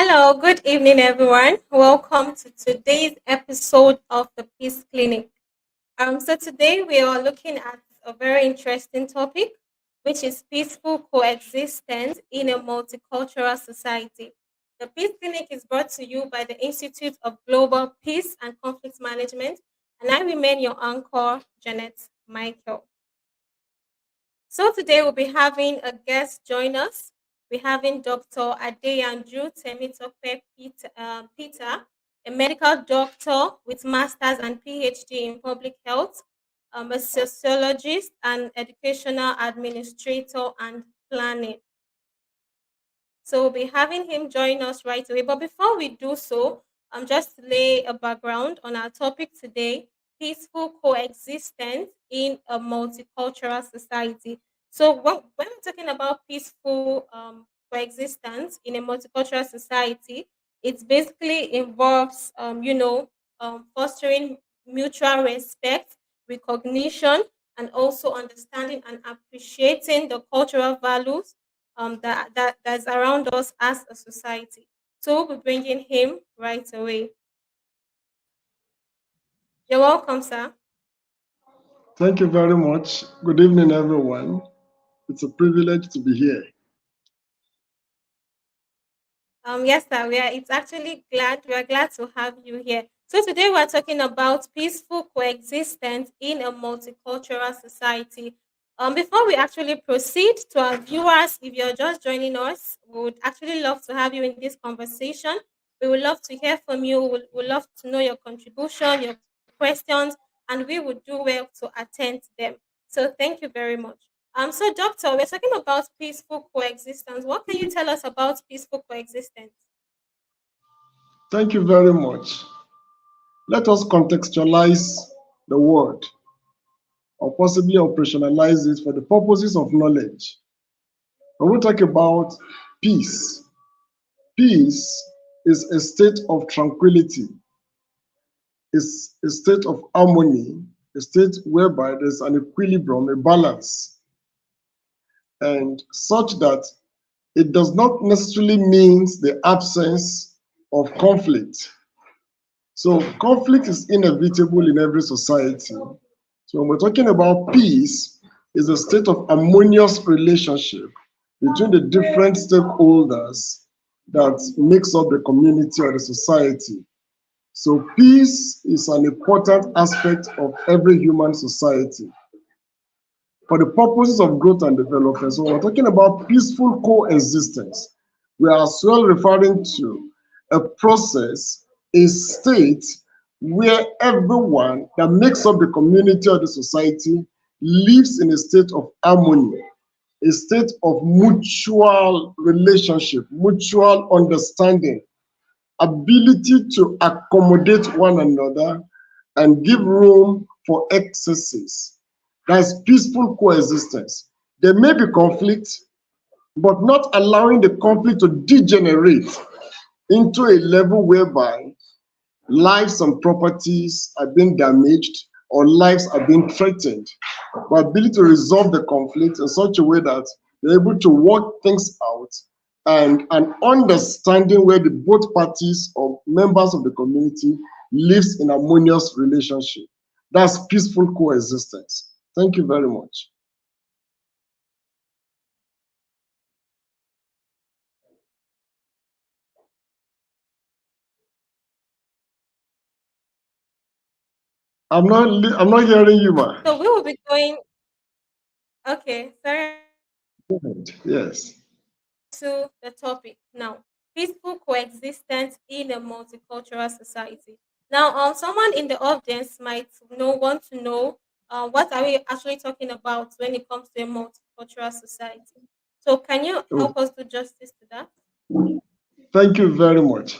Hello, good evening, everyone. Welcome to today's episode of the Peace Clinic. So today we are looking at a very interesting topic, which is peaceful coexistence in a multicultural society. The Peace Clinic is brought to you by the Institute of Global Peace and Conflict Management, and I remain your anchor, Janet Michael. So today we'll be having a guest join us. We're having Dr. Adeyanju Temitope Peter, a medical doctor with master's and PhD in public health, a sociologist and educational administrator and planning. So we'll be having him join us right away. But before we do so, just to lay a background on our topic today, peaceful coexistence in a multicultural society. So when we're talking about peaceful coexistence in a multicultural society, it basically involves, fostering mutual respect, recognition, and also understanding and appreciating the cultural values that's around us as a society. So we'll be bringing him right away. You're welcome, sir. Thank you very much. Good evening, everyone. It's a privilege to be here. Yes, sir. It's actually glad we are glad to have you here. So today we're talking about peaceful coexistence in a multicultural society. Before we actually proceed to our viewers, if you're just joining us, we would actually love to have you in this conversation. We would love to hear from you. We'd love to know your contribution, your questions, and we would do well to attend to them. So thank you very much. So doctor, we're talking about peaceful coexistence. What can you tell us about peaceful coexistence? Thank you very much. Let us contextualize the word or possibly operationalize it for the purposes of knowledge. When we talk about peace, peace is a state of tranquility, is a state of harmony, a state whereby there's an equilibrium, a balance, and such that it does not necessarily mean the absence of conflict. So conflict is inevitable in every society. So when we're talking about peace, is a state of harmonious relationship between the different stakeholders that makes up the community or the society. So peace is an important aspect of every human society for the purposes of growth and development. So we're talking about peaceful coexistence. We are as well referring to a process, a state where everyone that makes up the community or the society lives in a state of harmony, a state of mutual relationship, mutual understanding, ability to accommodate one another and give room for excesses. That's peaceful coexistence. There may be conflict, but not allowing the conflict to degenerate into a level whereby lives and properties are being damaged or lives are being threatened. But ability to resolve the conflict in such a way that they're able to work things out and an understanding where the both parties or members of the community lives in harmonious relationship. That's peaceful coexistence. Thank you very much. I'm not hearing you, ma. So we will be going. Okay, sorry Yes. to the topic now. Peaceful coexistence in a multicultural society. Now, someone in the audience might want to know what are we actually talking about when it comes to a multicultural society. So, can you Oh, help us do justice to that? thank you very much.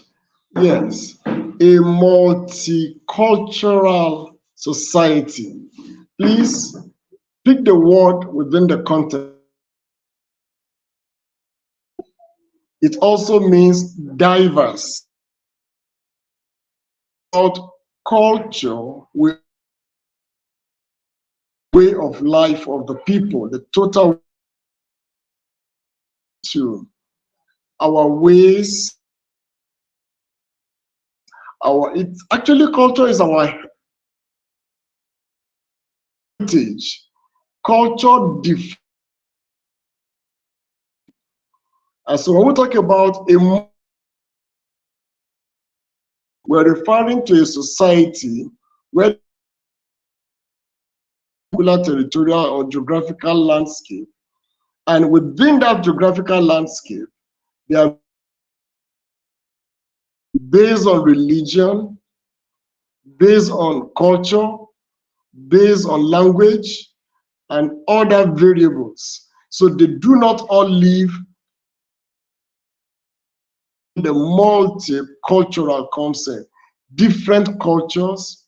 Yes, a multicultural society. Please pick the word within the context. It also means diverse. About culture, way of life of the people, the total to our ways It's actually culture is our heritage. Culture and so when we talk about we're referring to a society where territorial or geographical landscape, and within that geographical landscape, they are based on religion, based on culture, based on language, and other variables. So they do not all live in the multicultural concept. Different cultures,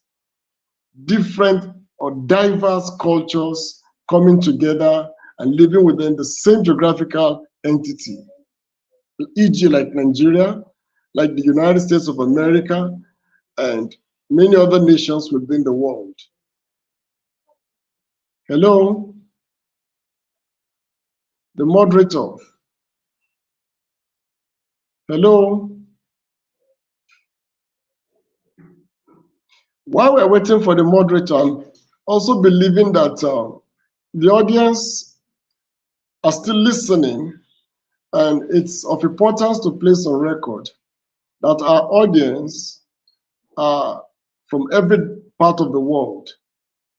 different or diverse cultures coming together and living within the same geographical entity, e.g., like Nigeria, like the United States of America, and many other nations within the world. Hello, the moderator. Hello. While we're waiting for the moderator, I'm also believing that the audience are still listening, and it's of importance to place on record that our audience are from every part of the world,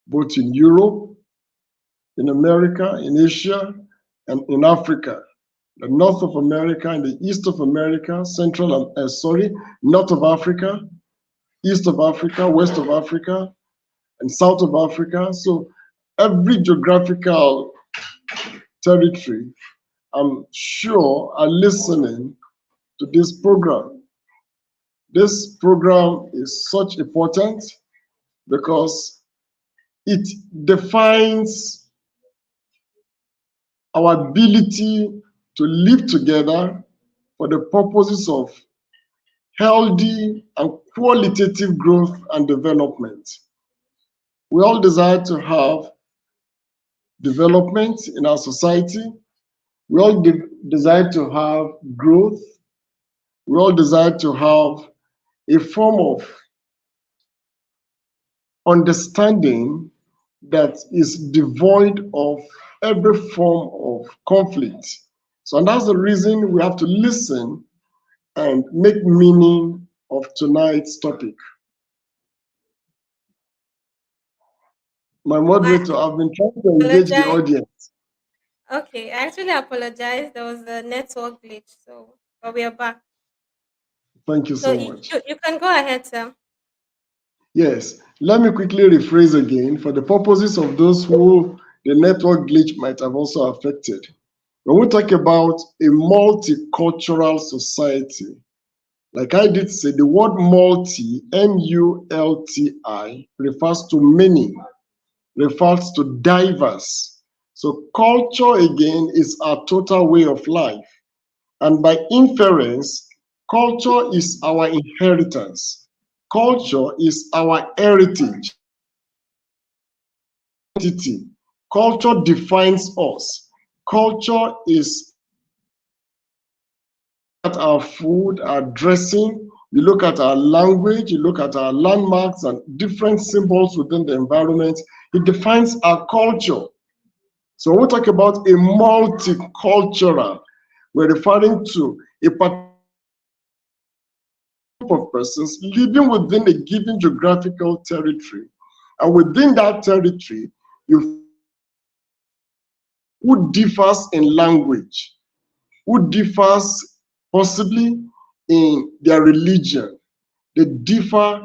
both in Europe, in America, in Asia, and in Africa, the North of America and the East of America, North of Africa, East of Africa, West of Africa, and South of Africa. So every geographical territory, I'm sure, are listening to this program. This program is such important because it defines our ability to live together for the purposes of healthy and qualitative growth and development. We all desire to have development in our society. We all desire to have growth. We all desire to have a form of understanding that is devoid of every form of conflict. So, and that's the reason we have to listen and make meaning of tonight's topic. My moderator, I've been trying to engage the Apologize. audience. Okay, I actually apologize. There was a network glitch, so but we are back. Thank you So so much. you can go ahead, sir. Yes, let me quickly rephrase again for the purposes of those who the network glitch might have also affected. When we talk about a multicultural society, like I did say, the word multi, M-U-L-T-I, refers to many, refers to diverse. So culture again is our total way of life. And by inference, culture is our inheritance. Culture is our heritage. Identity. Culture defines us. Culture is at our food, our dressing, you look at our language, you look at our landmarks and different symbols within the environment, it defines our culture. So when we talk about a multicultural, we're referring to a particular group of persons living within a given geographical territory. And within that territory, you who differs in language, who differs possibly in their religion. They differ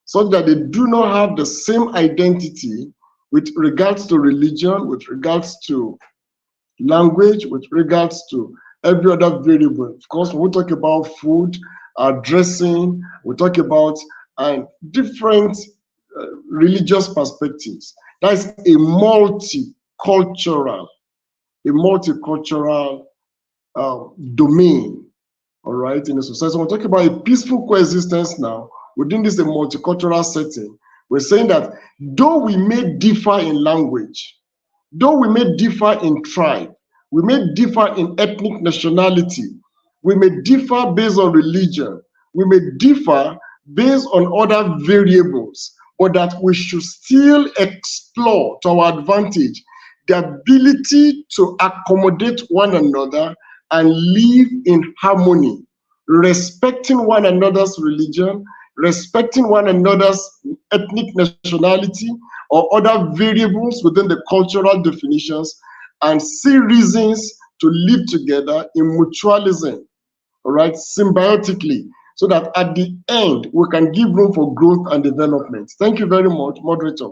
such that they do not have the same identity with regards to religion, with regards to language, with regards to every other variable. Of course, when we talk about food, dressing, we talk about different religious perspectives. That's a multicultural domain, all right, in a society. So we're talking about a peaceful coexistence now within this multicultural setting. We're saying that though we may differ in language, though we may differ in tribe, we may differ in ethnic nationality, we may differ based on religion, we may differ based on other variables, but that we should still explore to our advantage the ability to accommodate one another and live in harmony, respecting one another's religion, respecting one another's ethnic nationality or other variables within the cultural definitions, and see reasons to live together in mutualism, all right, symbiotically, so that at the end we can give room for growth and development. Thank you very much, moderator.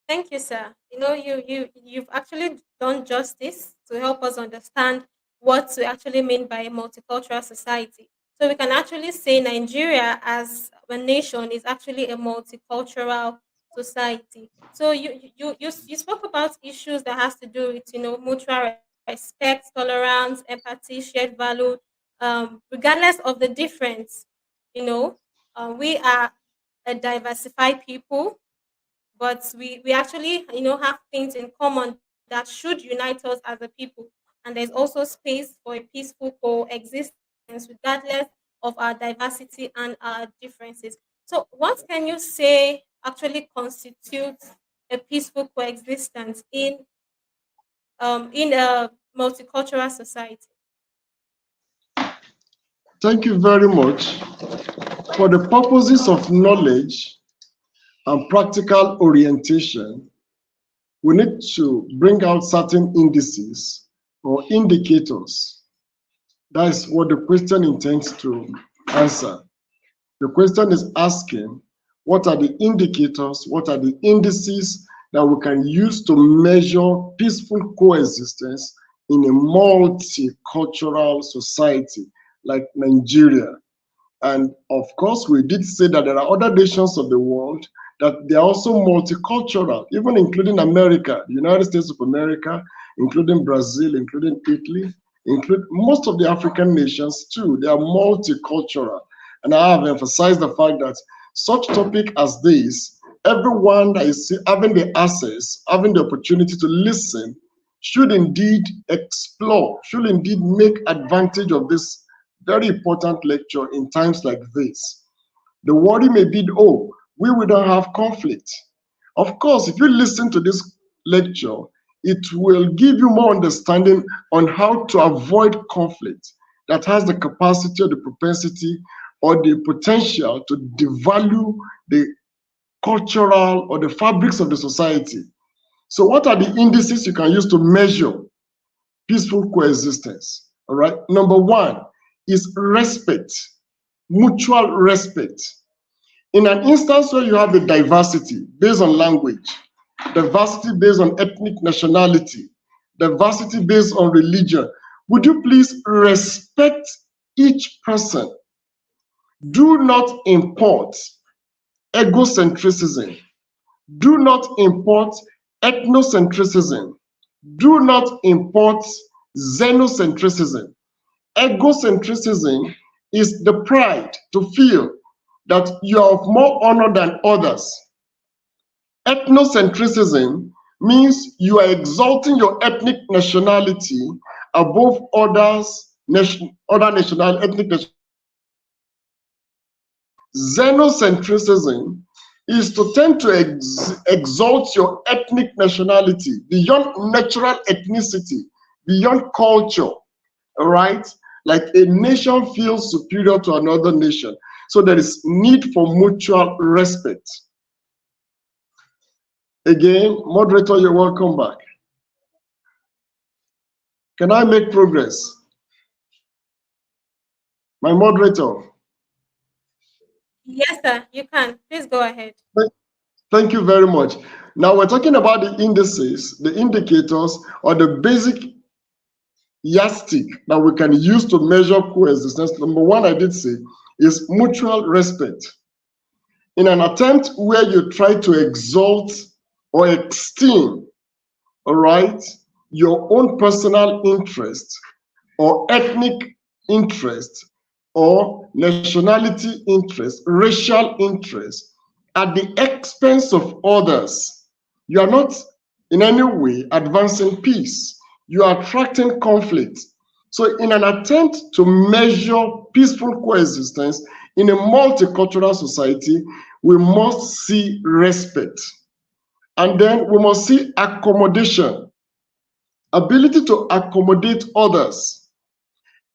Thank you, sir. You've actually done justice to help us understand what to actually mean by a multicultural society. So we can actually say Nigeria as a nation is actually a multicultural society. So you spoke about issues that has to do with mutual respect, tolerance, empathy, shared value, regardless of the difference. You know, we are a diversified people, but we actually have things in common that should unite us as a people. And there's also space for a peaceful coexistence regardless of our diversity and our differences. So what can you say actually constitutes a peaceful coexistence in a multicultural society? Thank you very much. For the purposes of knowledge and practical orientation, we need to bring out certain indices or indicators. That is what the question intends to answer. The question is asking, what are the indicators, what are the indices that we can use to measure peaceful coexistence in a multicultural society like Nigeria? And of course, we did say that there are other nations of the world that they are also multicultural, even including America, the United States of America, including Brazil, including Italy, include most of the African nations too. They are multicultural. And I have emphasized the fact that such topic as this, everyone that is having the access, having the opportunity to listen, should indeed explore, should indeed make advantage of this very important lecture in times like this. The worry may be, oh, we will not have conflict. Of course, if you listen to this lecture, it will give you more understanding on how to avoid conflict that has the capacity or the propensity or the potential to devalue the cultural or the fabrics of the society. So what are the indices you can use to measure peaceful coexistence? All right. Number one is respect, mutual respect. In an instance where you have a diversity based on language, diversity based on ethnic nationality, diversity based on religion, would you please respect each person? Do not import egocentrism. Do not import ethnocentrism. Do not import xenocentrism. Egocentrism is the pride to feel that you are of more honor than others. Ethnocentrism means you are exalting your ethnic nationality above others, other national ethnic nationalities. Xenocentrism is to tend to exalt your ethnic nationality beyond natural ethnicity, beyond culture, all right? Like a nation feels superior to another nation. So there is need for mutual respect. Again, moderator, you're welcome back. Can I make progress? My moderator. Yes, sir, you can. Please go ahead. Thank you very much. Now we're talking about the indices, the indicators, or the basic yardstick that we can use to measure coexistence. Number one, I did say, is mutual respect. In an attempt where you try to exalt or esteem, all right, your own personal interest or ethnic interest or nationality interest, racial interest at the expense of others, you are not in any way advancing peace. You are attracting conflict. So in an attempt to measure peaceful coexistence in a multicultural society, we must see respect. And then we must see accommodation, ability to accommodate others.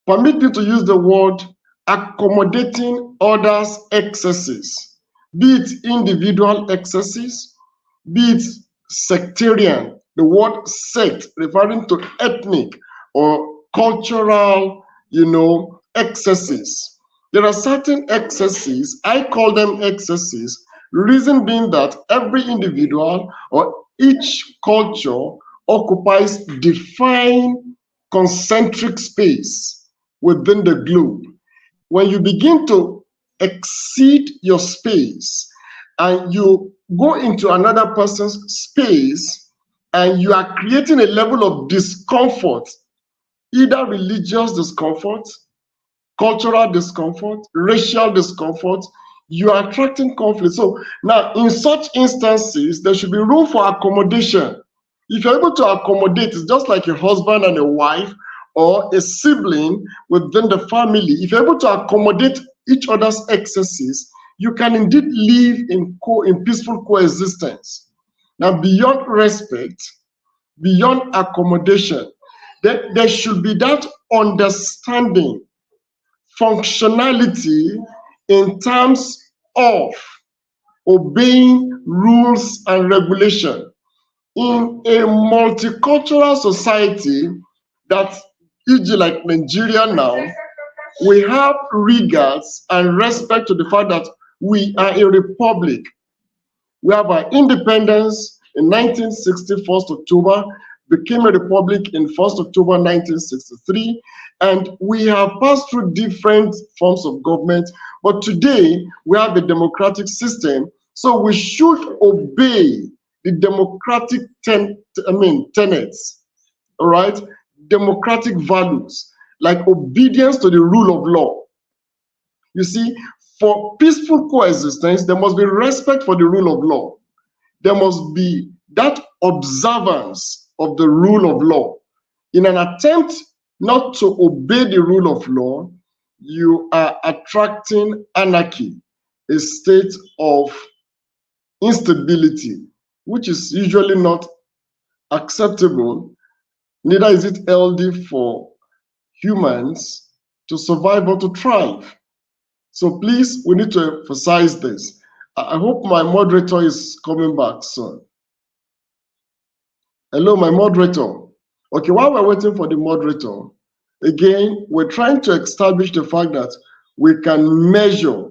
Permit me to use the word accommodating others' excesses, be it individual excesses, be it sectarian, the word sect referring to ethnic or cultural, excesses. There are certain excesses, I call them excesses, reason being that every individual or each culture occupies defined concentric space within the globe. When you begin to exceed your space and you go into another person's space and you are creating a level of discomfort, either religious discomfort, cultural discomfort, racial discomfort, you are attracting conflict. So now, in such instances, there should be room for accommodation. If you're able to accommodate, it's just like a husband and a wife or a sibling within the family. If you're able to accommodate each other's excesses, you can indeed live in peaceful coexistence. Now, beyond respect, beyond accommodation, there should be that understanding, functionality in terms of obeying rules and regulation. In a multicultural society that, e.g., like Nigeria now, we have regards and respect to the fact that we are a republic. We have our independence in 1960, 1st October, became a republic in 1st October 1963, and we have passed through different forms of government, but today we have a democratic system, so we should obey the democratic tenets, all right? Democratic values, like obedience to the rule of law. You see, for peaceful coexistence, there must be respect for the rule of law. There must be that observance of the rule of law. In an attempt not to obey the rule of law, you are attracting anarchy, a state of instability, which is usually not acceptable, neither is it healthy for humans to survive or to thrive. So please, we need to emphasize this. I hope my moderator is coming back soon. Hello, my moderator. Okay, while we're waiting for the moderator, again, we're trying to establish the fact that we can measure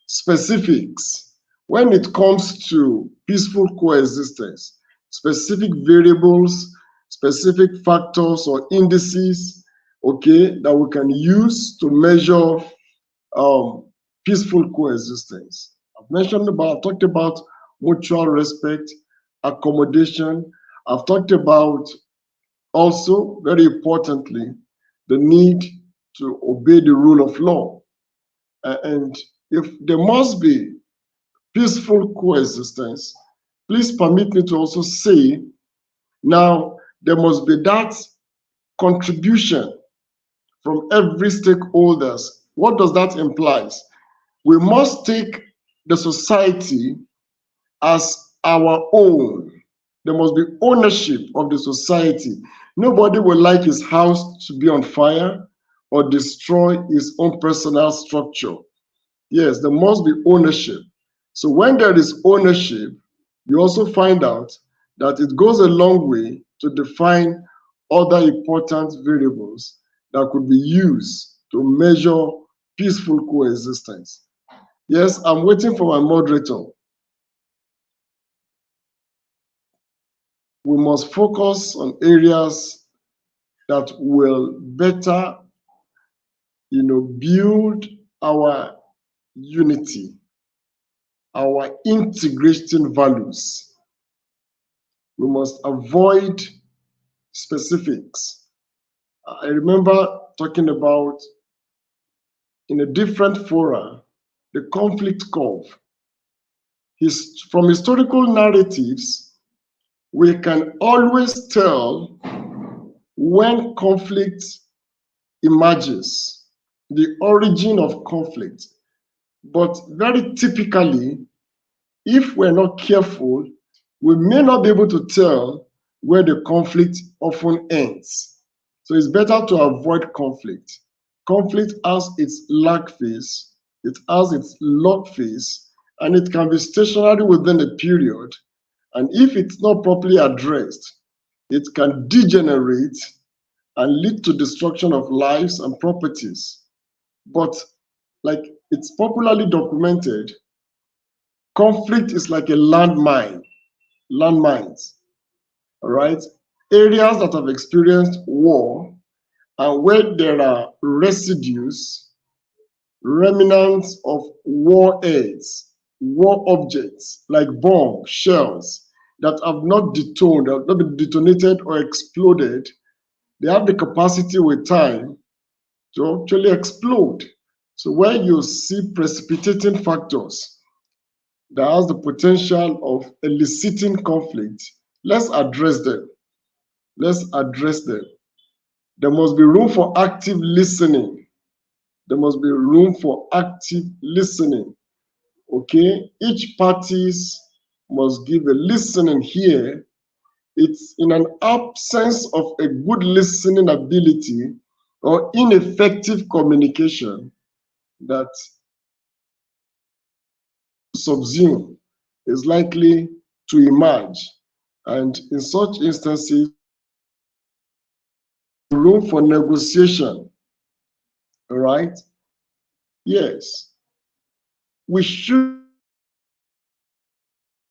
specifics when it comes to peaceful coexistence, specific variables, specific factors or indices, okay, that we can use to measure peaceful coexistence. I've talked about mutual respect, accommodation. I've talked about also, very importantly, the need to obey the rule of law. And if there must be peaceful coexistence, please permit me to also say, now there must be that contribution from every stakeholders. What does that imply? We must take the society as our own. There must be ownership of the society. Nobody will like his house to be on fire or destroy his own personal structure. Yes, there must be ownership. So when there is ownership, you also find out that it goes a long way to define other important variables that could be used to measure peaceful coexistence. Yes, I'm waiting for my moderator. We must focus on areas that will better, build our unity, our integrating values. We must avoid specifics. I remember talking about, in a different fora, the conflict curve. From historical narratives, we can always tell when conflict emerges, the origin of conflict. But very typically, if we're not careful, we may not be able to tell where the conflict often ends. So it's better to avoid conflict. Conflict has its lag phase, it has its lock phase, and it can be stationary within a period. And if it's not properly addressed, it can degenerate and lead to destruction of lives and properties. But like it's popularly documented, conflict is like a landmines, all right? Areas that have experienced war and where there are residues, remnants of warheads, war objects like bombs, shells that have not detoned, have not been detonated or exploded, they have the capacity with time to actually explode. So when you see precipitating factors that has the potential of eliciting conflict, let's address them. Let's address them. There must be room for active listening. There must be room for active listening. Okay? Each parties must give a listening here. It's in an absence of a good listening ability or ineffective communication that subsume is likely to emerge. And in such instances, room for negotiation. All right? Yes. We should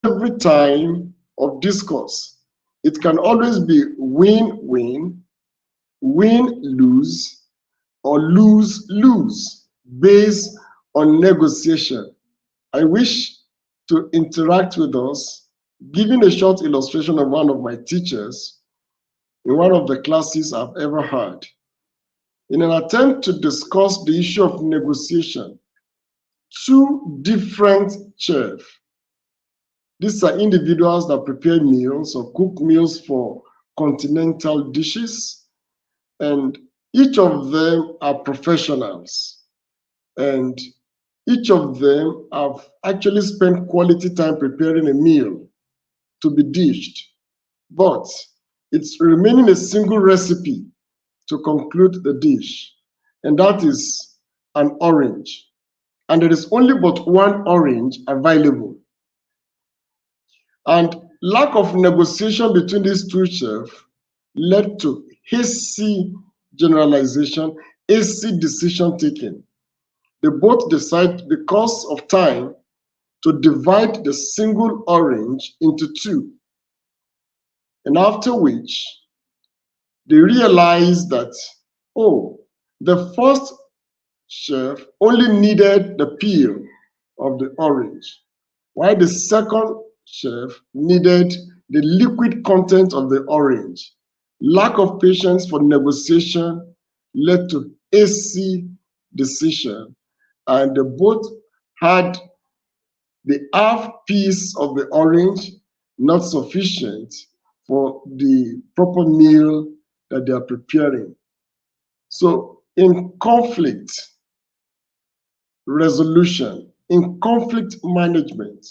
every time of discourse. It can always be win-win, win-lose, or lose-lose based on negotiation. I wish to interact with us, giving a short illustration of one of my teachers in one of the classes I've ever had. In an attempt to discuss the issue of negotiation, two different chefs, these are individuals that prepare meals or cook meals for continental dishes, and each of them are professionals, and each of them have actually spent quality time preparing a meal to be dished, but it's remaining a single recipe to conclude the dish, and that is an orange. And there is only but one orange available. And lack of negotiation between these two chefs led to hasty generalization, hasty decision taking. They both decide, because of time, to divide the single orange into two. And after which, they realized that, oh, the first chef only needed the peel of the orange, while the second chef needed the liquid content of the orange. Lack of patience for negotiation led to hasty decision, and they both had the half piece of the orange not sufficient for the proper meal that they are preparing. So in conflict resolution, in conflict management,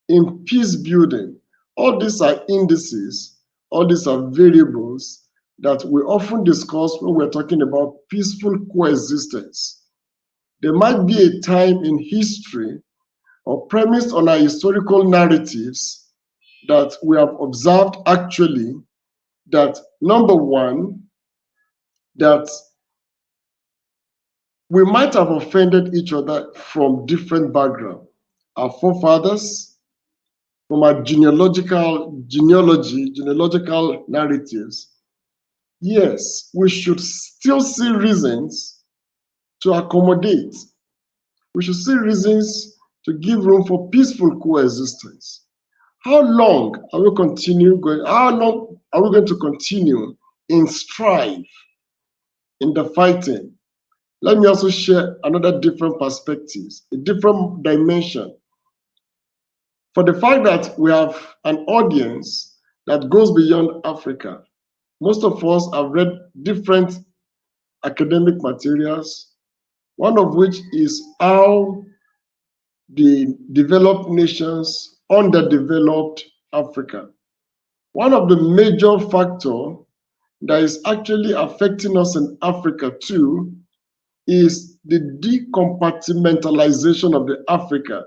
in peace building, all these are indices, all these are variables that we often discuss when we're talking about peaceful coexistence. There might be a time in history or premised on our historical narratives that we have observed actually that, number one, that we might have offended each other from different backgrounds. Our forefathers, from our genealogical narratives. Yes, we should still see reasons to accommodate. We should see reasons to give room for peaceful coexistence. How long are we How long are we going to continue in strife, in the fighting? Let me also share another different perspectives, a different dimension. For the fact that we have an audience that goes beyond Africa, most of us have read different academic materials, one of which is how the developed nations underdeveloped Africa. One of the major factors that is actually affecting us in Africa too is the decompartmentalization of the Africa,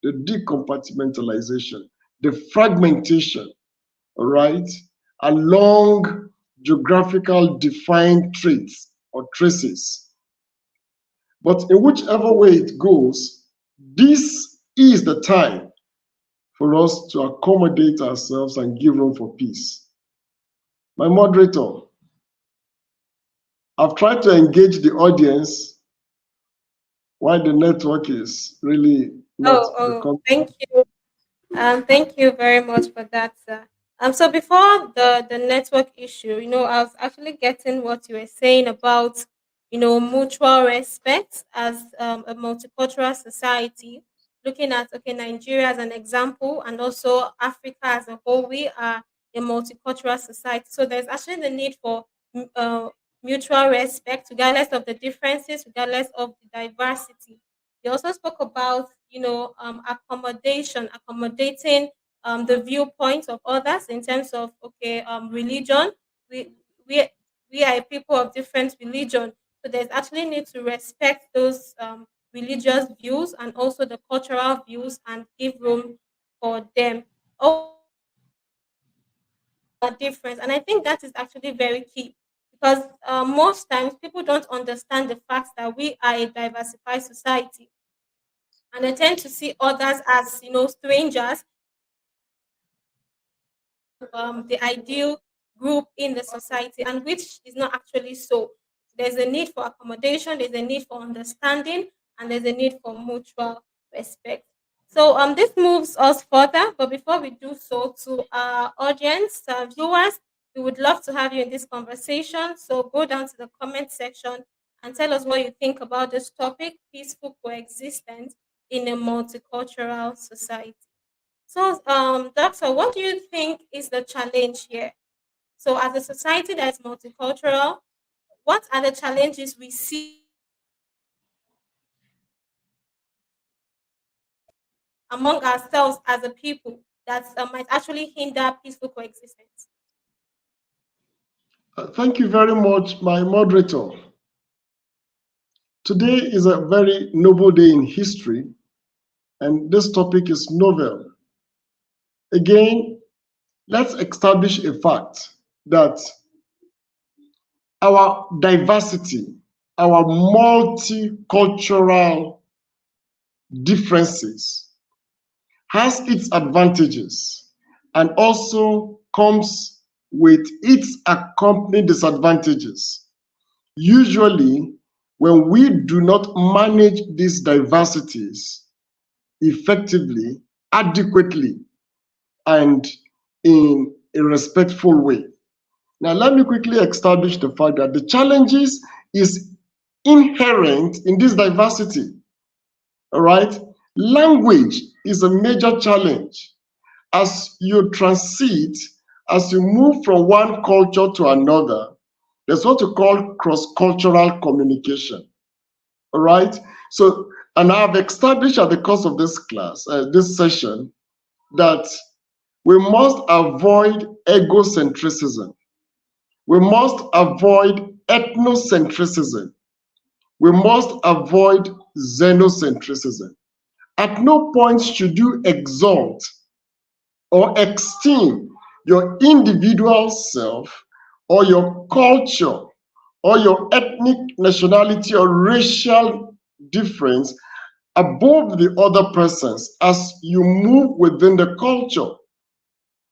the decompartmentalization, the fragmentation, all right, along geographical defined traits or traces. But in whichever way it goes, this is the time for us to accommodate ourselves and give room for peace. My moderator, I've tried to engage the audience while the network is really not Oh, oh, becoming. thank you. Thank you very much for that, sir. So before the network issue, I was actually getting what you were saying about, mutual respect as a multicultural society. Looking at Nigeria as an example, and also Africa as a whole, we are a multicultural society. So there's actually the need for mm, uh, mutual respect, regardless of the differences, regardless of the diversity. You also spoke about, accommodating the viewpoints of others in terms of religion. We we we are a people of different religion, so there's actually need to respect those religious views and also the cultural views and give room for them. A difference, and I think that is actually very key because most times people don't understand the fact that we are a diversified society, and they tend to see others as strangers, the ideal group in the society, and which is not actually so. There's a need for accommodation, there's a need for understanding, and there's a need for mutual respect. So this moves us further, but before we do so, to our audience, viewers, we would love to have you in this conversation. So go down to the comment section and tell us what you think about this topic: peaceful coexistence in a multicultural society. So, Doctor, what do you think is the challenge here? So, as a society that is multicultural, what are the challenges we see among ourselves as a people that might actually hinder peaceful coexistence? Thank you very much, my moderator. Today is a very noble day in history, and this topic is novel. Again, let's establish a fact that our diversity, our multicultural differences has its advantages and also comes with its accompanying disadvantages. Usually, when we do not manage these diversities effectively, adequately, and in a respectful way. Now, let me quickly establish the fact that the challenges is inherent in this diversity. All right? Language is a major challenge. As you transit, as you move from one culture to another, there's what you call cross-cultural communication. All right? So, and I've established at the course of this class, this session, that we must avoid egocentrism. We must avoid ethnocentrism. We must avoid xenocentrism. At no point should you exalt or esteem your individual self or your culture or your ethnic nationality or racial difference above the other persons as you move within the culture,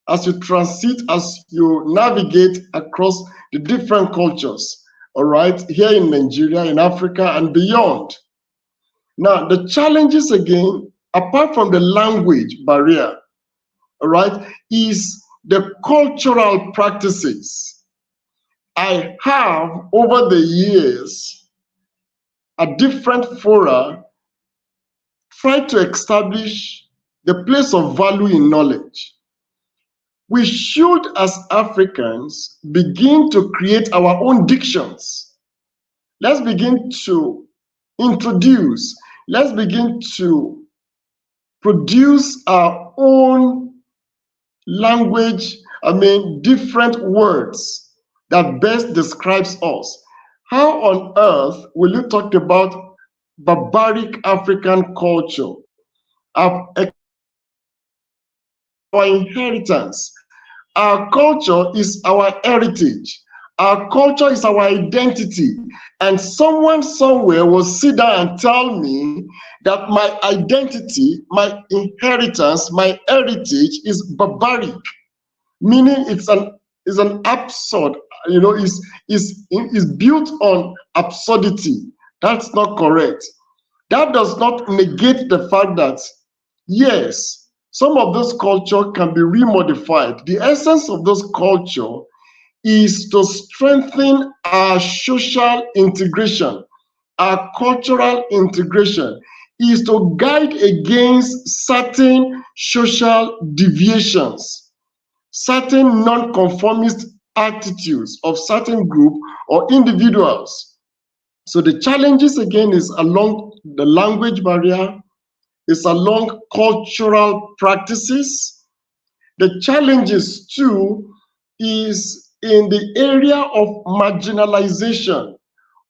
as you transit, as you navigate across the different cultures, all right, here in Nigeria, in Africa, and beyond. Now, the challenges again, apart from the language barrier, all right, is the cultural practices. I have, over the years, at different fora, tried to establish the place of value in knowledge. We should, as Africans, begin to create our own dictions. let's begin to introduce, let's begin to produce our own language, different words that best describes us. How on earth will you talk about barbaric African culture, our inheritance? Our culture is our heritage. Our culture is our identity. And someone somewhere will sit down and tell me that my identity, my inheritance, my heritage is barbaric, meaning it's an absurd, is built on absurdity. That's not correct. That does not negate the fact that, yes, some of this culture can be remodified. The essence of this culture is to strengthen our social integration, our cultural integration, is to guide against certain social deviations, certain non-conformist attitudes of certain group or individuals. So the challenges again is along the language barrier, it's along cultural practices. The challenges too is in the area of marginalization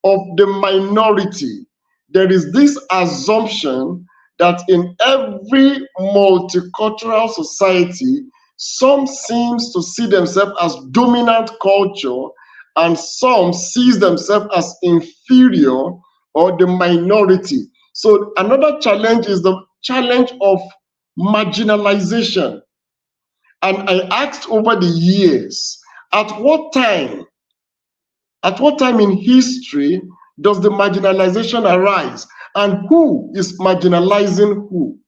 of the minority. There is this assumption that in every multicultural society, some seems to see themselves as dominant culture and some sees themselves as inferior or the minority. So another challenge is the challenge of marginalization. And I asked over the years, at what time in history does the marginalization arise? And who is marginalizing who?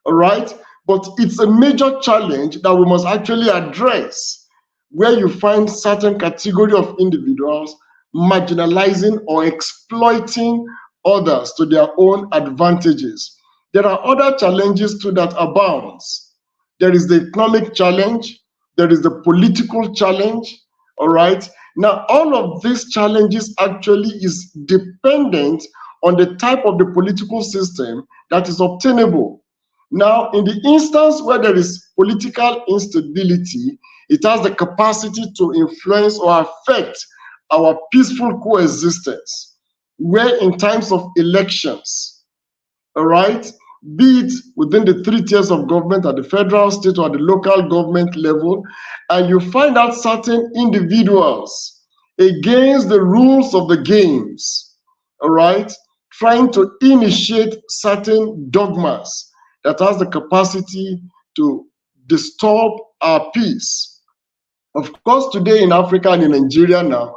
All right? But it's a major challenge that we must actually address, where you find certain category of individuals marginalizing or exploiting others to their own advantages. There are other challenges too that abounds. There is the economic challenge, there is the political challenge, all right? Now, all of these challenges actually is dependent on the type of the political system that is obtainable. Now, in the instance where there is political instability, it has the capacity to influence or affect our peaceful coexistence, where in times of elections, all right, be it within the 3 tiers of government at the federal, state, or the local government level, and you find out certain individuals against the rules of the games, all right, trying to initiate certain dogmas that has the capacity to disturb our peace. Of course, today in Africa and in Nigeria now,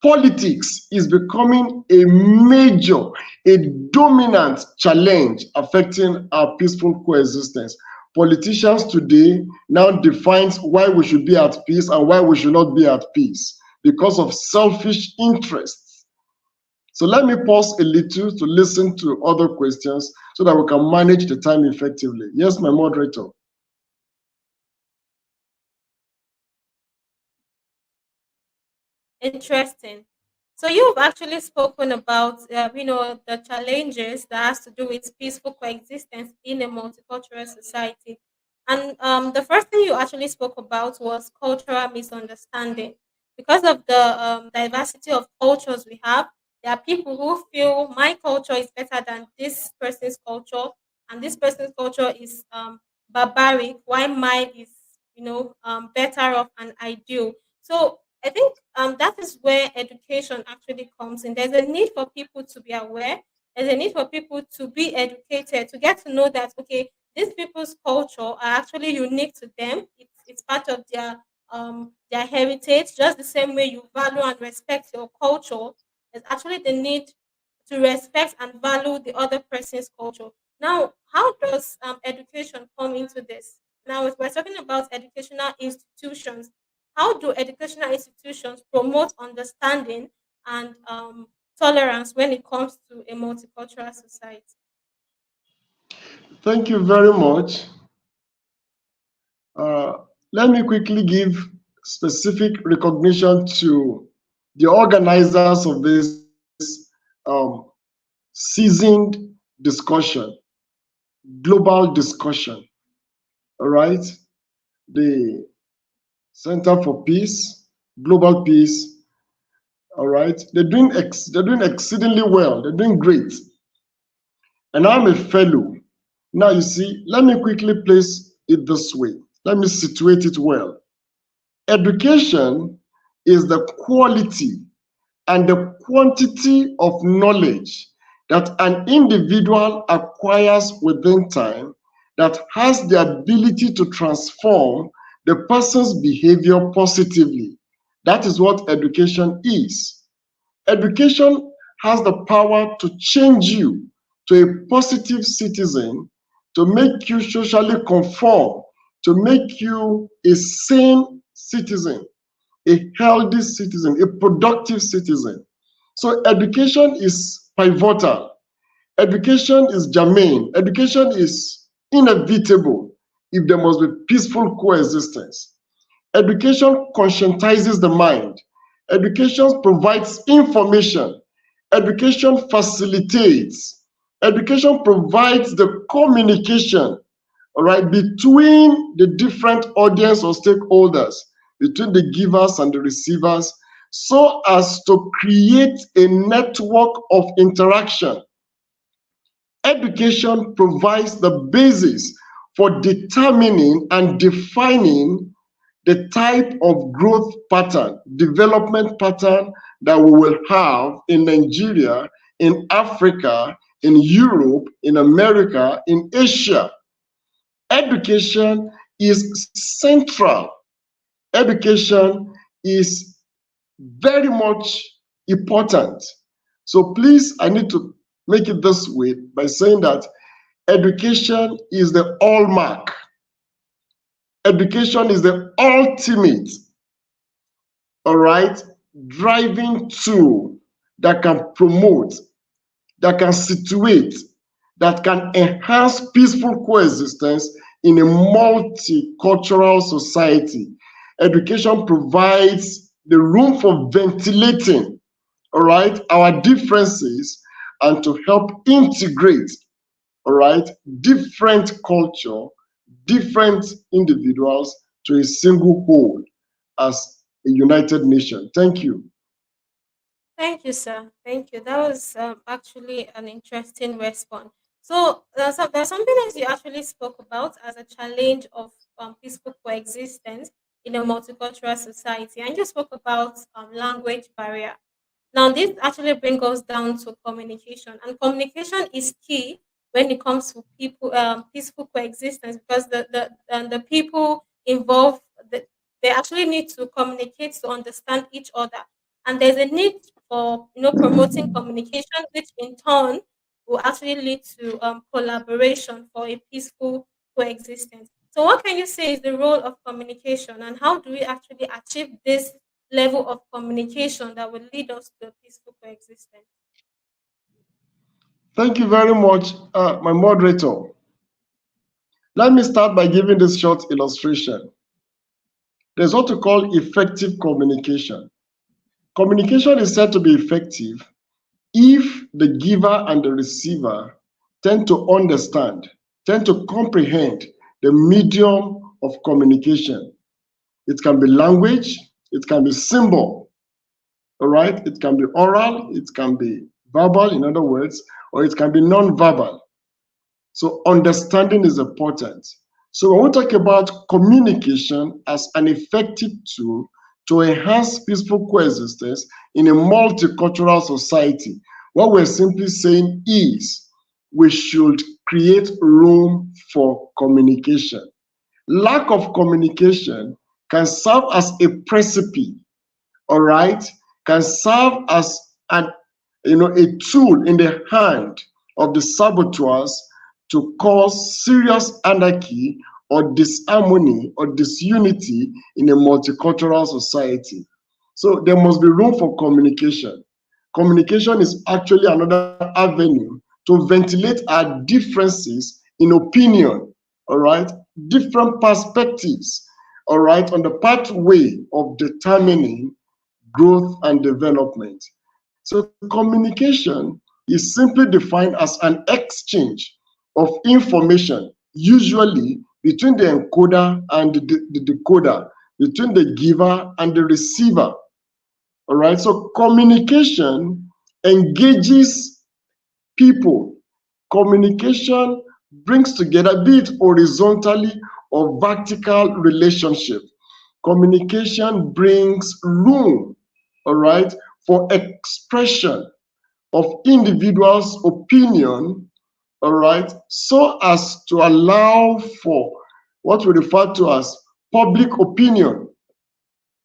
politics is becoming a major, a dominant challenge affecting our peaceful coexistence. Politicians today now defines why we should be at peace and why we should not be at peace because of selfish interests. So let me pause a little to listen to other questions so that we can manage the time effectively. Yes, my moderator. Interesting. So you've actually spoken about, the challenges that has to do with peaceful coexistence in a multicultural society. And the first thing you actually spoke about was cultural misunderstanding. Because of the diversity of cultures we have, there are people who feel my culture is better than this person's culture, and this person's culture is barbaric, while mine is, better off and ideal. So I think that is where education actually comes in. There's a need for people to be aware. There's a need for people to be educated, to get to know that, okay, these people's culture are actually unique to them. It's part of their heritage. Just the same way you value and respect your culture, there's actually the need to respect and value the other person's culture. Now, how does education come into this? Now, if we're talking about educational institutions, how do educational institutions promote understanding and tolerance when it comes to a multicultural society? Thank you very much. Let me quickly give specific recognition to the organizers of this um, seasoned discussion, global discussion. All right, the Center for Peace, Global Peace. All right, they're doing exceedingly well. They're doing great, and I'm a fellow. Now you see, let me quickly place it this way. Let me situate it well. Education is the quality and the quantity of knowledge that an individual acquires within time that has the ability to transform the person's behavior positively. That is what education is. Education has the power to change you to a positive citizen, to make you socially conform, to make you a sane citizen, a healthy citizen, a productive citizen. So education is pivotal. Education is germane. Education is inevitable if there must be peaceful coexistence. Education conscientizes the mind. Education provides information. Education facilitates. Education provides the communication, all right, between the different audience or stakeholders, between the givers and the receivers, so as to create a network of interaction. Education provides the basis for determining and defining the type of growth pattern, development pattern that we will have in Nigeria, in Africa, in Europe, in America, in Asia. Education is central. Education is very much important. So please, I need to make it this way by saying that education is the hallmark. Education is the ultimate, all right, driving tool that can promote, that can situate, that can enhance peaceful coexistence in a multicultural society. Education provides the room for ventilating, all right, our differences and to help integrate, all right, different culture, different individuals to a single whole as a united nation. Thank you. Thank you, sir. Thank you. That was actually an interesting response. So there's something else you actually spoke about as a challenge of peaceful coexistence in a multicultural society, and you spoke about language barrier. Now, this actually brings us down to communication, and communication is key when it comes to people peaceful coexistence because the people involved they actually need to communicate to understand each other, and there's a need for promoting communication, which in turn will actually lead to collaboration for a peaceful coexistence. So, what can you say is the role of communication, and how do we actually achieve this level of communication that will lead us to a peaceful coexistence? Thank you very much, my moderator. Let me start by giving this short illustration. There's what we call effective communication. Communication is said to be effective if the giver and the receiver tend to understand, tend to comprehend the medium of communication. It can be language, it can be symbol, all right? It can be oral, it can be verbal, in other words, or it can be non-verbal. So understanding is important. So when we talk about communication as an effective tool to enhance peaceful coexistence in a multicultural society, what we're simply saying is we should create room for communication. Lack of communication can serve as a precipice, all right, can serve as an a tool in the hand of the saboteurs to cause serious anarchy or disharmony or disunity in a multicultural society. So there must be room for communication. Communication is actually another avenue to ventilate our differences in opinion, all right, different perspectives, all right, on the pathway of determining growth and development. So communication is simply defined as an exchange of information, usually between the encoder and the decoder, between the giver and the receiver. All right, so communication engages people. Communication brings together, be it horizontally or vertical relationship. Communication brings room, all right, for expression of individuals' opinion, all right, so as to allow for what we refer to as public opinion.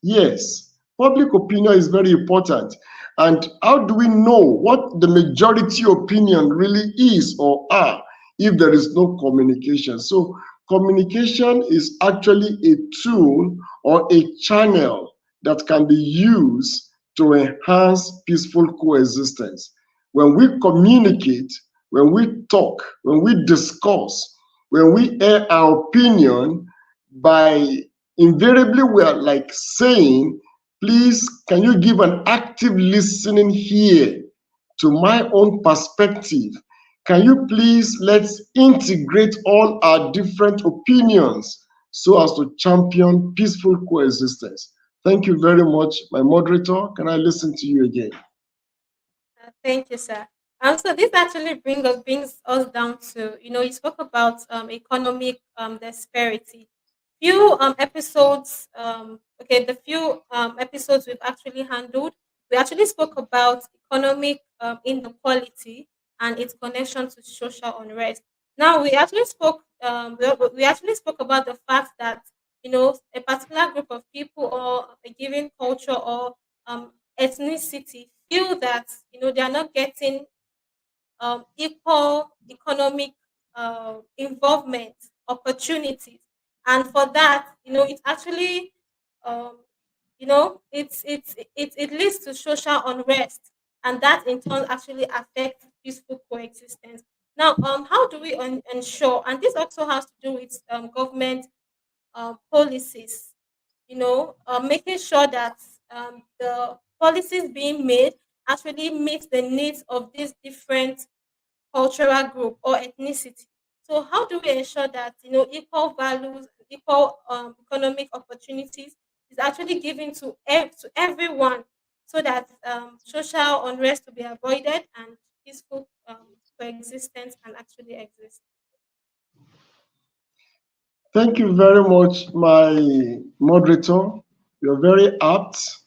Yes, public opinion is very important. And how do we know what the majority opinion really is or are if there is no communication? So communication is actually a tool or a channel that can be used to enhance peaceful coexistence. When we communicate, when we talk, when we discuss, when we air our opinion, by invariably we are like saying, please, can you give an active listening here to my own perspective? Can you please let's integrate all our different opinions so as to champion peaceful coexistence? Thank you very much, my moderator. Can I listen to you again? Thank you, sir. So this actually brings us down to, you spoke about economic disparity. Few episodes, okay, the few episodes we've actually handled, we actually spoke about economic inequality and its connection to social unrest. Now we actually spoke about the fact that a particular group of people or a given culture or ethnicity feel that they are not getting equal economic involvement opportunities, and for that, it actually um, it leads to social unrest, and that in turn actually affects peaceful coexistence. Now, how do we ensure, and this also has to do with government policies, making sure that the policies being made actually meet the needs of these different cultural group or ethnicity. So how do we ensure that equal values, equal economic opportunities is actually given to to everyone, so that social unrest will be avoided and peaceful coexistence can actually exist? Thank you very much, my moderator. You're very apt.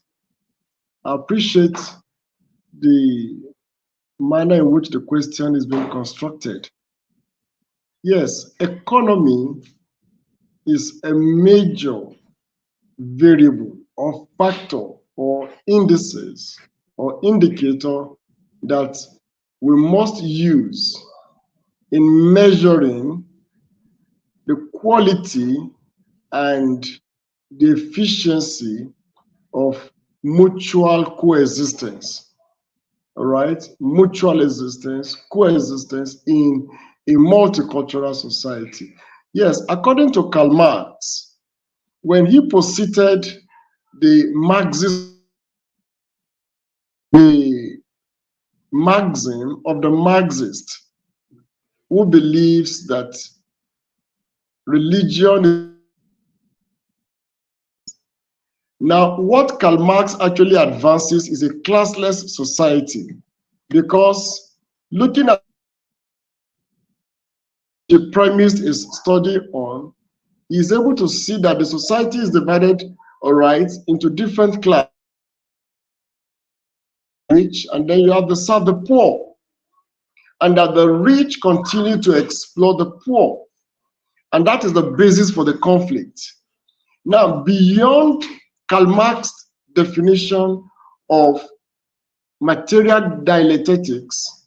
I appreciate the manner in which the question is being constructed. Yes, economy is a major variable or factor or indices or indicator that we must use in measuring the quality and the efficiency of mutual coexistence. All right, mutual existence, coexistence in a multicultural society. Yes, according to Karl Marx, when he posited the Marxist, the maxim of the Marxist, who believes that religion is. Now, what Karl Marx actually advances is a classless society, because looking at the premise is study on, he is able to see that the society is divided, all right, into different classes, rich, and then you have the poor, and that the rich continue to exploit the poor, and that is the basis for the conflict. Now, beyond Karl Marx's definition of material dialectics,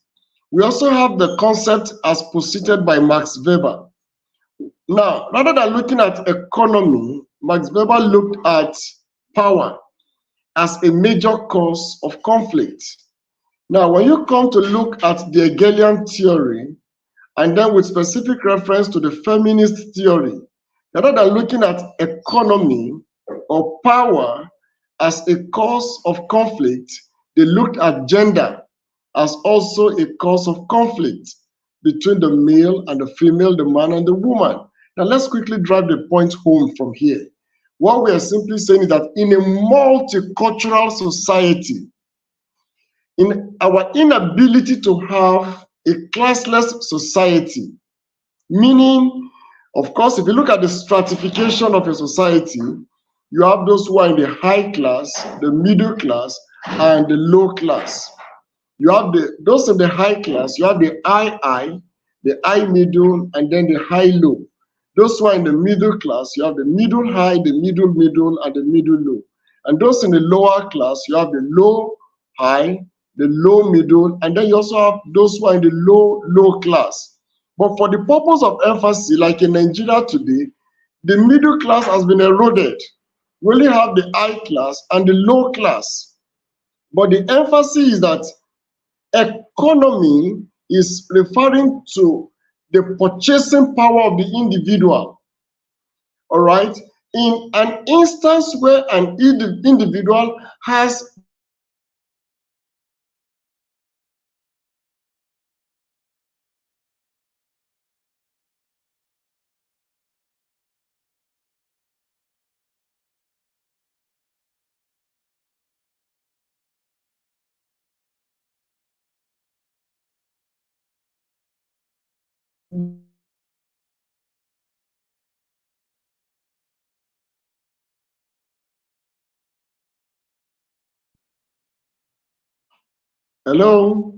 we also have the concept as posited by Max Weber. Now, rather than looking at economy, Max Weber looked at power as a major cause of conflict. Now, when you come to look at the Hegelian theory, and then with specific reference to the feminist theory, rather than looking at economy or power as a cause of conflict, They looked at gender as also a cause of conflict between the male and the female, the man and the woman. Now let's quickly drive the point home from here. What we are simply saying is that in a multicultural society, in our inability to have a classless society, meaning, of course, if you look at the stratification of a society, you have those who are in the high class, the middle class, and the low class. You have those in the high class, you have the high middle, and then the high low. Those who are in the middle class, you have the middle high, the middle, and the middle low. And those in the lower class, you have the low high, the low middle, and then you also have those who are in the low class. But for the purpose of emphasis, like in Nigeria today, the middle class has been eroded. We only have the high class and the low class. But the emphasis is that economy is referring to the purchasing power of the individual. All right? In an instance where an individual has hello,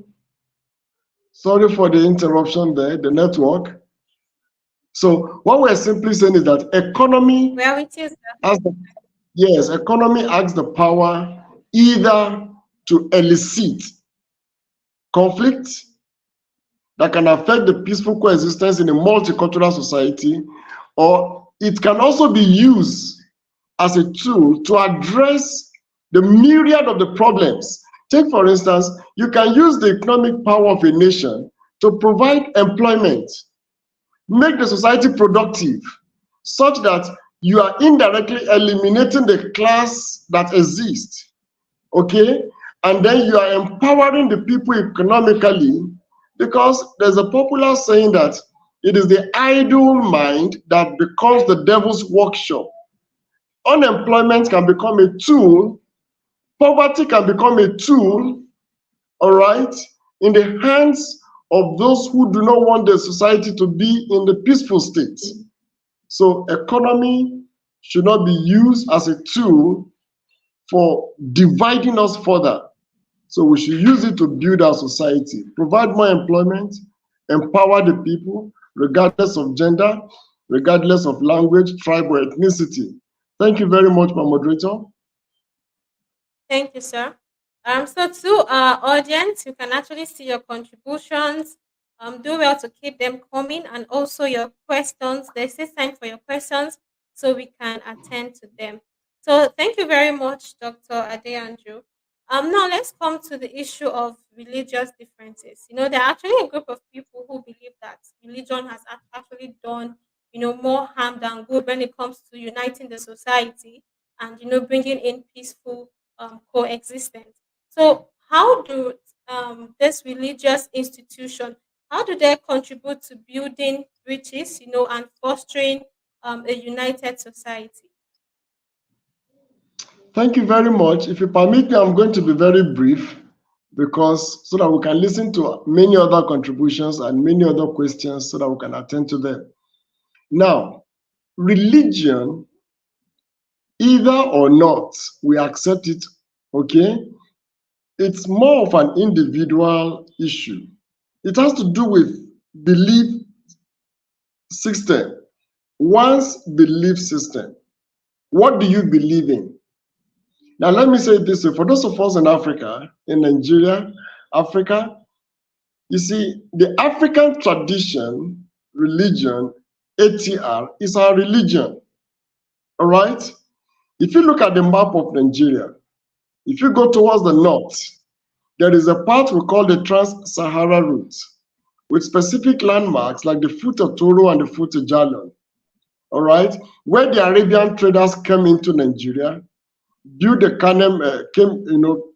sorry for the interruption there, the network. So what we're simply saying is that economy Where it is. has the, yes, economy has the power either to elicit conflict that can affect the peaceful coexistence in a multicultural society, or it can also be used as a tool to address the myriad of the problems. Take, for instance, you can use the economic power of a nation to provide employment, make the society productive, such that you are indirectly eliminating the class that exists, okay? And then you are empowering the people economically, because there's a popular saying that it is the idle mind that becomes the devil's workshop. Unemployment can become a tool, poverty can become a tool, all right, in the hands of those who do not want the society to be in the peaceful state. So economy should not be used as a tool for dividing us further. So we should use it to build our society, provide more employment, empower the people, regardless of gender, regardless of language, tribe, or ethnicity. Thank you very much, my moderator. Thank you, sir. So to our audience, you can actually see your contributions. Do well to keep them coming, and also your questions. There's a time for your questions, so we can attend to them. So thank you very much, Dr. Adeyanju. Now let's come to the issue of religious differences. You know, there are actually a group of people who believe that religion has actually done, more harm than good when it comes to uniting the society and bringing in peaceful coexistence. So, how do this religious institution, how do they contribute to building bridges, and fostering a united society? Thank you very much. If you permit me, I'm going to be very brief, because so that we can listen to many other contributions and many other questions so that we can attend to them. Now, religion, either or not, we accept it, okay? It's more of an individual issue. It has to do with belief system. One's belief system. What do you believe in? Now, let me say it this way. For those of us in Africa, in Nigeria, Africa, you see, the African tradition, religion, ATR, is our religion. All right? If you look at the map of Nigeria, if you go towards the north, there is a part we call the Trans-Sahara Route, with specific landmarks like the Foot of Toro and the Foot of Jalon. All right? Where the Arabian traders came into Nigeria, build the Kanem,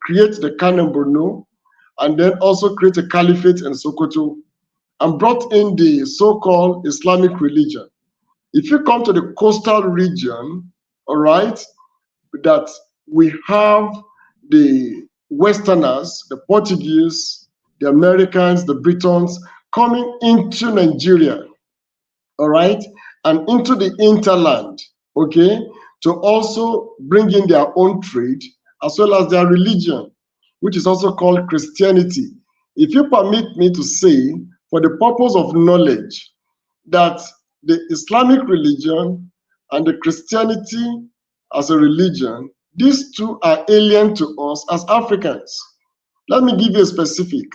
create the Kanem Borno, and then also create a caliphate in Sokoto, and brought in the so-called Islamic religion. If you come to the coastal region, all right, that we have the Westerners, the Portuguese, the Americans, the Britons coming into Nigeria, all right, and into the interland, okay, to also bring in their own trade as well as their religion, which is also called Christianity. If you permit me to say, for the purpose of knowledge, that the Islamic religion and the Christianity as a religion, these two are alien to us as Africans. Let me give you a specific.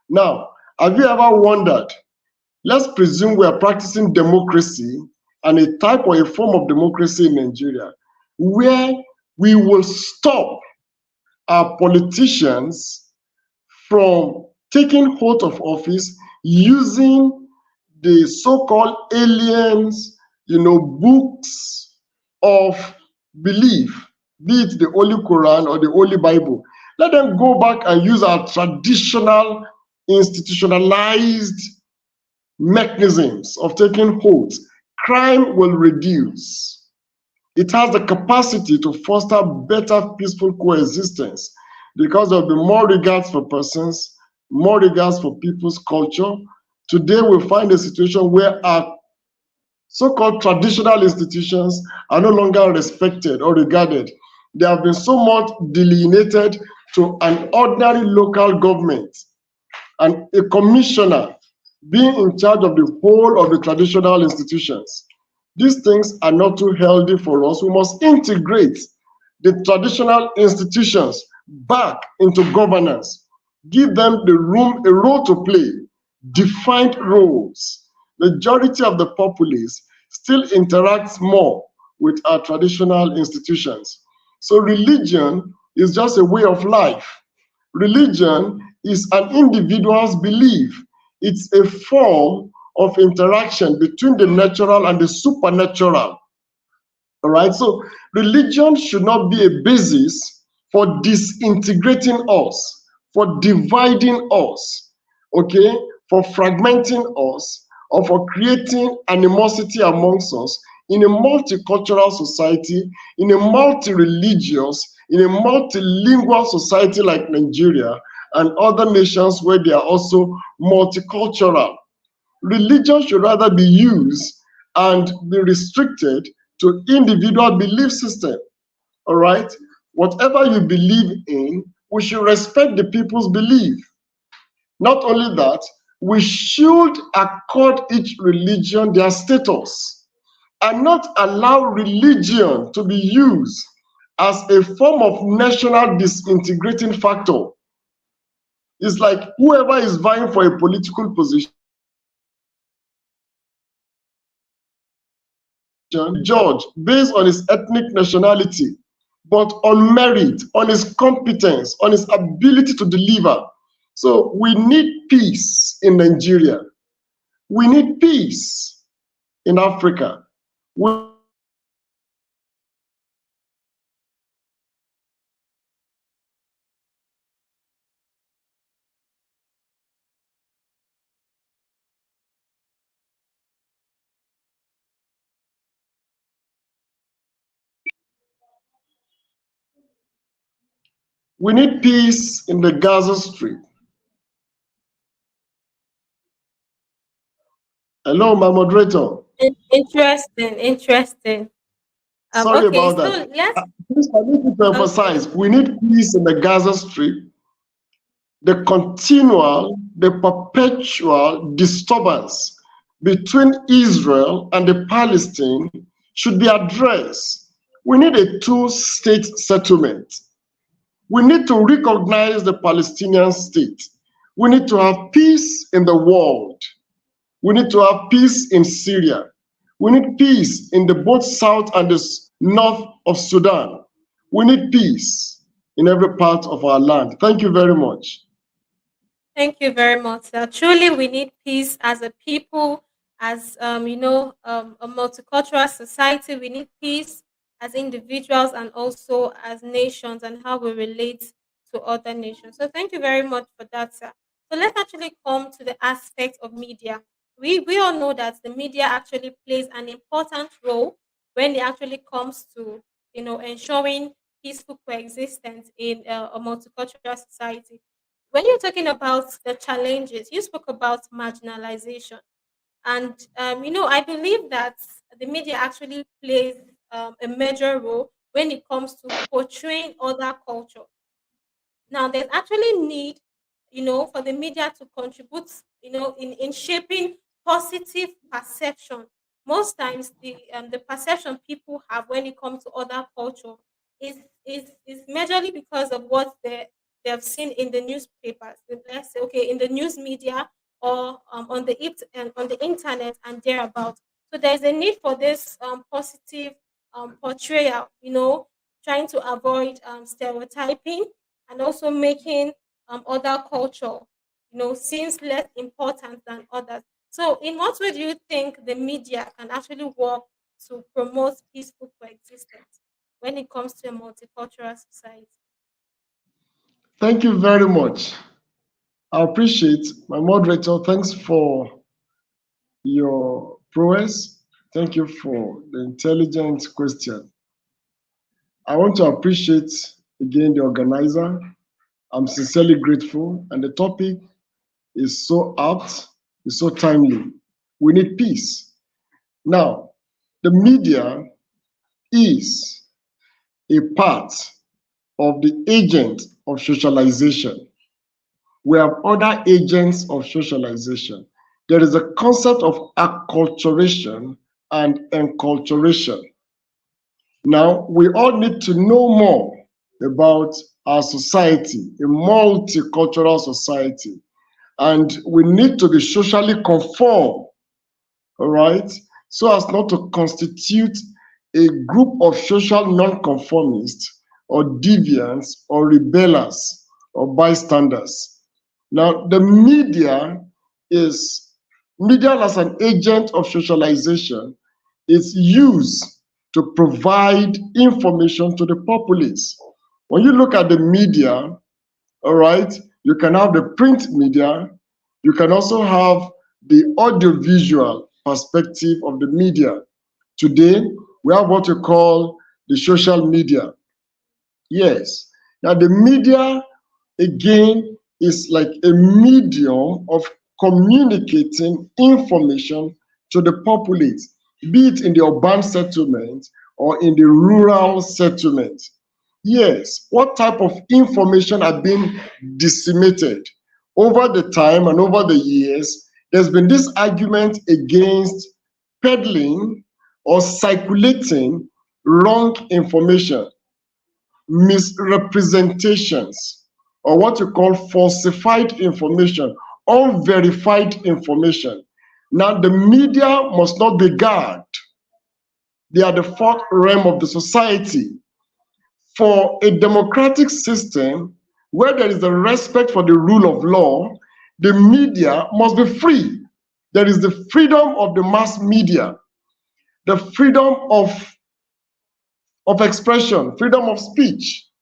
Now, have you ever wondered, let's presume we are practicing democracy and a type or a form of democracy in Nigeria, where we will stop our politicians from taking hold of office using the so-called aliens, books of belief, be it the Holy Quran or the Holy Bible. Let them go back and use our traditional, institutionalized mechanisms of taking hold. Crime will reduce. It has the capacity to foster better peaceful coexistence because there will be more regards for persons, more regards for people's culture. Today we find a situation where our so-called traditional institutions are no longer respected or regarded. They have been so much delineated to an ordinary local government and a commissioner being in charge of the whole of the traditional institutions. These things are not too healthy for us. We must integrate the traditional institutions back into governance, give them the room, a role to play, defined roles. The majority of the populace still interacts more with our traditional institutions. So religion is just a way of life. Religion is an individual's belief. It's a form of interaction between the natural and the supernatural. All right, so religion should not be a basis for disintegrating us, for dividing us, okay, for fragmenting us, or for creating animosity amongst us in a multicultural society, in a multi-religious, in a multilingual society like Nigeria and other nations where they are also multicultural. Religion should rather be used and be restricted to individual belief system. All right? Whatever you believe in, we should respect the people's belief. Not only that, we should accord each religion their status and not allow religion to be used as a form of national disintegrating factor. It's like whoever is vying for a political position, judge based on his ethnic nationality, but on merit, on his competence, on his ability to deliver. So we need peace in Nigeria. We need peace in Africa. We need peace in the Gaza Strip. Hello, my moderator. Interesting, interesting. Sorry Okay, about so that. let's Please, I need to okay. emphasize, we need peace in the Gaza Strip. The continual, the perpetual disturbance between Israel and the Palestine should be addressed. We need a two-state settlement. We need to recognize the Palestinian state. We need to have peace in the world. We need to have peace in Syria. We need peace in the both south and the north of Sudan. We need peace in every part of our land. Thank you very much. Thank you very much. Truly, we need peace as a people, as a multicultural society. We need peace. as individuals and also as nations, and how we relate to other nations. So thank you very much for that, sir. So let's actually come to the aspect of media. We all know that the media actually plays an important role when it actually comes to ensuring peaceful coexistence in a multicultural society. When you're talking about the challenges, you spoke about marginalization, and I believe that the media actually plays a major role when it comes to portraying other culture. Now, there's actually need, for the media to contribute, in shaping positive perception. Most times, the perception people have when it comes to other culture is is majorly because of what they've seen in the newspapers. Let's say, okay, in the news media or on the internet and thereabout. So there's a need for this positive portrayal. Trying to avoid stereotyping and also making other culture, seems less important than others. So, in what way do you think the media can actually work to promote peaceful coexistence when it comes to a multicultural society? Thank you very much. I appreciate my moderator. Thanks for your prowess. Thank you for the intelligent question. I want to appreciate again the organizer. I'm sincerely grateful, and the topic is so apt, is so timely. We need peace. Now, the media is a part of the agent of socialization. We have other agents of socialization. There is a concept of acculturation and enculturation. Now, we all need to know more about our society, a multicultural society, and we need to be socially conform, all right, so as not to constitute a group of social nonconformists or deviants or rebellers or bystanders. Now, the media as an agent of socialization is used to provide information to the populace. When you look at the media, all right, you can have the print media, you can also have the audiovisual perspective of the media. Today, we have what we call the social media. Yes. Now, the media, again, is like a medium of communicating information to the populace, be it in the urban settlement or in the rural settlement. Yes, what type of information are being disseminated? Over the time and over the years, there's been this argument against peddling or circulating wrong information, misrepresentations, or what you call falsified information, unverified information. Now, the media must not be guarded. They are the fourth realm of the society. For a democratic system where there is a respect for the rule of law, the media must be free. There is the freedom of the mass media, the freedom of expression, freedom of speech.